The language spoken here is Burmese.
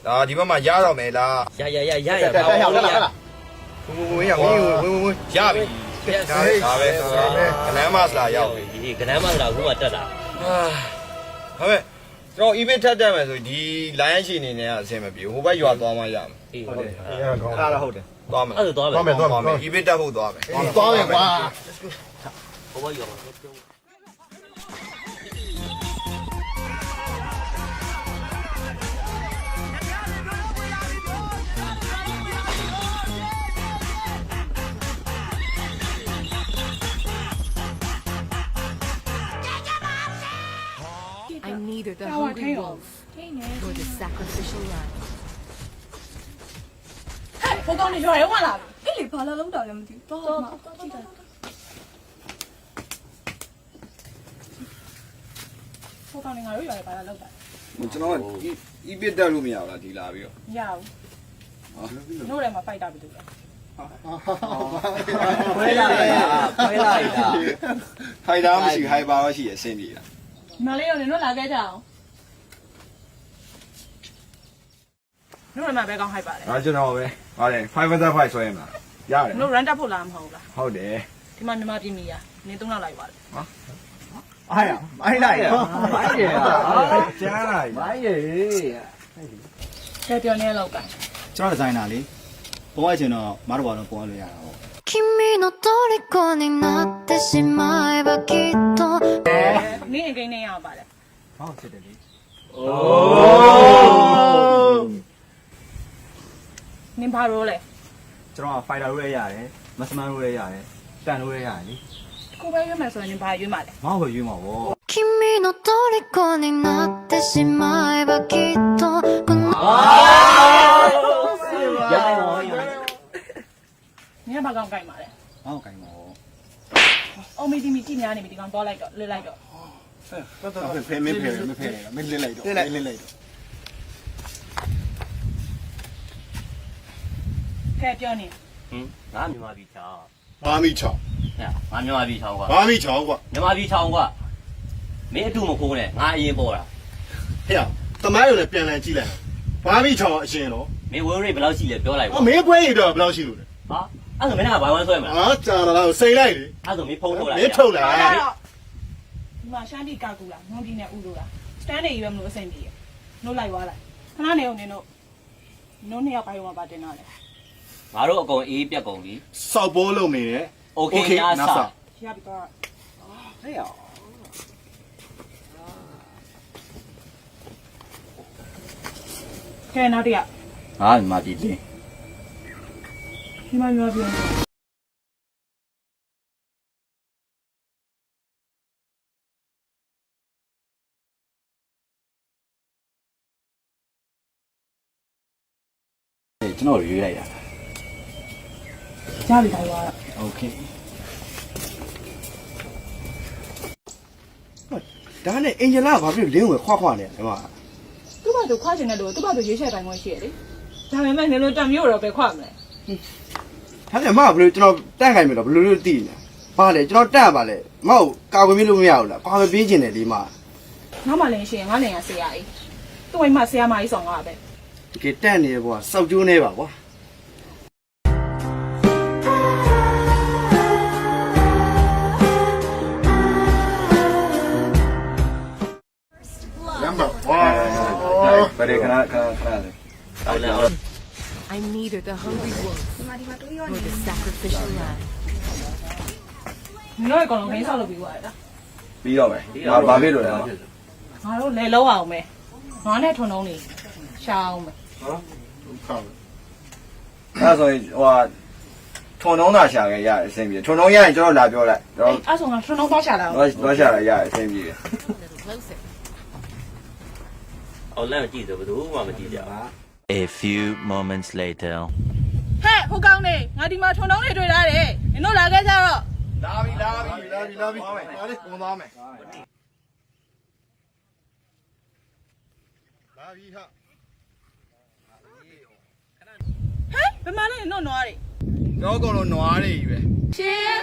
ဒါဒီဘက်မှာရတော့မယ်လားရဝင်ဝင်ရပြီဒါပဲကနန်းမစလာရောက်ပြီ ဒီကနန်းမကအခုမှတက်တာဟာမဲ့ကျွန်တော် EV ထက်တက်မယ်ဆိုဒီ line ရှိနေနေကအဆင်မပြေဟိုဘက်ရွာသွားမှရမယ်အေးဟုတ်တယ်အားတော့ဟုတ်တယ်သွားမယ်အဲ့ဒါသွားမယ် EV တက်ဖို့သွားမယ်သွားမယ်ကွာဟိုဘက်ရွာ I'm neither the hungry wolf nor the sacrificial lamb. ဟိုကောင်နေရွာရဲဝင်လာပြီ အဲ့လေဘာလာလုံးတာလဲမသိဘူးတော့ကြည့်တာဟိုကောင်နေငါတို့ရွာရဲဘာလာလုံးတာ ကျွန်တော် EV တက်လို့မရဘူးလားဒီလာပြီးတော့မရဘူးတို့လည်းမဖိုက်တာပြီတူတယ်ခွဲလိုက်တာ ဖိုင်တာမရှိဟိုင်ပါမရှိအဆင်ပြေတာ မလေးရောနေတို့လာခဲ့ကြအောင်တို့လည်းမပဲကောင်းဟိုက်ပါလေ ဒါကျွန်တော်ပဲပါတယ်5/5ဆွဲရမှာရတယ် တို့ run တက်ဖို့လားမဟုတ်လား ဟုတ်တယ် ဒီမှာညီမပြင်းမီရနေ3လောက်လိုက်ပါလေ အားရမိုင်းလိုက်မိုင်းရကျန်းလာပြီ မိုင်းရ ခဲပြောနေလောက်က ကျွန်တော်ဒီဇိုင်နာလေးပုံရချင်တော့မတော်ဘာလို့ပုံရလို့ရတာပေါ့君の虜になってしまえばきっとနင်းအကိန်းနေရပါလေ ဟောဖြစ်တယ်လေ နင်းဘာရိုးလဲ ကျွန်တော်ဖိုင်တာလို့လည်းရတယ်မစမန်လို့လည်းရတယ်တန်လို့လည်းရတယ်လေ ကိုပဲရွေးမယ်ဆိုရင်နင်းဘာရွေးမှာလဲ မောက်ပဲရွေးမှာပေါ့君の虜になってしまえばきっとရနိုင်ပါဘူး နင်းကဘာကောင်းကြိုက်မှာလဲ မောက်ကင်ပါပေါ့ အော်မီဒီမီကြည့်များနေပြီဒီကောင်တော့လိုက်တော့လစ်လိုက်တော့ ဖဲမင်းဖဲမဖဲမင်းလစ်လိုက်တော့လစ်လိုက်တော့ ခဲပြောနေ ငါမြန်မာပြည်ချောင်း ဘာမိချောင်း ငါမြန်မာပြည်ချောင်းကွာ ဘာမိချောင်းကွာ မြန်မာပြည်ချောင်းကွာမင်းအတူမခိုးနဲ့ငါအရင်ပေါ်တာ ဟဲ့တမိုင်းရုံနဲ့ပြန်လည်ကြည့်လိုက်ဘာမိချောင်းအရှင်တော့ မင်းဝင်းရိတ်ဘယ်လောက်ရှိလဲပြောလိုက်ပါ မင်းပွဲရတော့ဘယ်လောက်ရှိလို့လဲ ဟာအဲ့ဒါမင်းကဘိုင်ဝမ်ဆွဲမလား ဟာကြာလာတော့စိန်လိုက်လေ အဲ့ဒါမင်းဖုံးထုတ်လိုက် မင်းထုတ်လိုက် ဒီမှာရှမ်းတီကာကူလားငုံတီနဲ့ဥလို့လားစတန်နေရွေးမလို့အဆင်ပြေနို့လိုက်သွားလိုက်ခဏနေအောင်နေတော့နို့နှစ်ယောက်ပိုင်းမှာပါတင်တော့လေ ငါတို့အကုန်အေးပြက်ကုန်ပြီ စောက်ပိုးလုပ်နေတယ် โอเคနားဆာ ရပြီတော့ ဟဲ့ရ ခဲနောက်တစ်ယောက် ငါမြန်မာပြည်ချင်း ဒီမှာပြောပြ ကျွန်တော်ရွေးလိုက်တာ ရပြီတိုင်းသွားတော့ โอเคဒါနဲ့အင်ဂျင်လာဘာဖြစ်လင်းဝယ်ခွာလဲဒီမှာ သူ့ဘာသူခွာချင်တယ်လို့သူ့ဘာသူရွေးချက်တိုင်းမှရှိရလေဒါပေမဲ့နင်တို့တံမျိုးတော့ပဲခွာမလဲ ဒါနဲ့မဘယ်လိုကျွန်တော်တန့်ခိုင်းမယ်တော့ဘယ်လိုလုပ်သိနေပါလေကျွန်တော်တန့်ပါလေမဟုတ်ကာကွယ်ပြလို့မရဘူးလားကာကွယ်ပြင်းကျင်တယ်ဒီမှာ ငါမှလည်းရှိရင်ငါလည်းရဆရာကြီးသူ့အိမ်မှာဆရာမကြီးဆောင်ငါပဲ တကယ်တန့်နေဘောစောက်ကျိုးနေပါကွာ number ဘယ်ခဏလေ ဟုတ်လား I'm neither the hungry wolf nor the sacrificial lamb. နင်တို့အကောင်လုံးခင်းဆောက်လုပ်ပြီးသွားတယ်လား ပြီးတော့မယ်ဘာဖြစ်လို့လဲ ငါတို့လဲလုံးအောင်မယ်ငါနဲ့ထွန်းလုံးနေရှာအောင်မယ် အဲ့ဆိုရင်ဟိုထုံနှုံးသာရှာခဲ့ရတယ်အဆင်ပြေထုံနှုံးရရင်ကျွန်တော်လာပြောလိုက်ကျွန် အဲ့ဆိုငါထွန်းလုံးသွားရှာလာအောင် တော်တော့ရှာလိုက်ရတယ်အဆင်ပြေ Closer. အော်လမ်းကြည့်ဆိုဘယ်သူမှမကြည့်ကြဘူး A few moments later. ဟဲ့ဟိုကောင်နေငါဒီမှာထွန်းလုံးနေတွေ့ရတယ်နင်တို့လာခဲ့ကြတော့ လာပြီလာပြီဒါလေးပုံသွားမယ်လာပြီဟာ ဟဲ့ဘယ်မှာလဲနင်တို့နွားတွေ ကျွန်တော်ကောင်လုံးနွားတွေကြီးပဲ ရှင်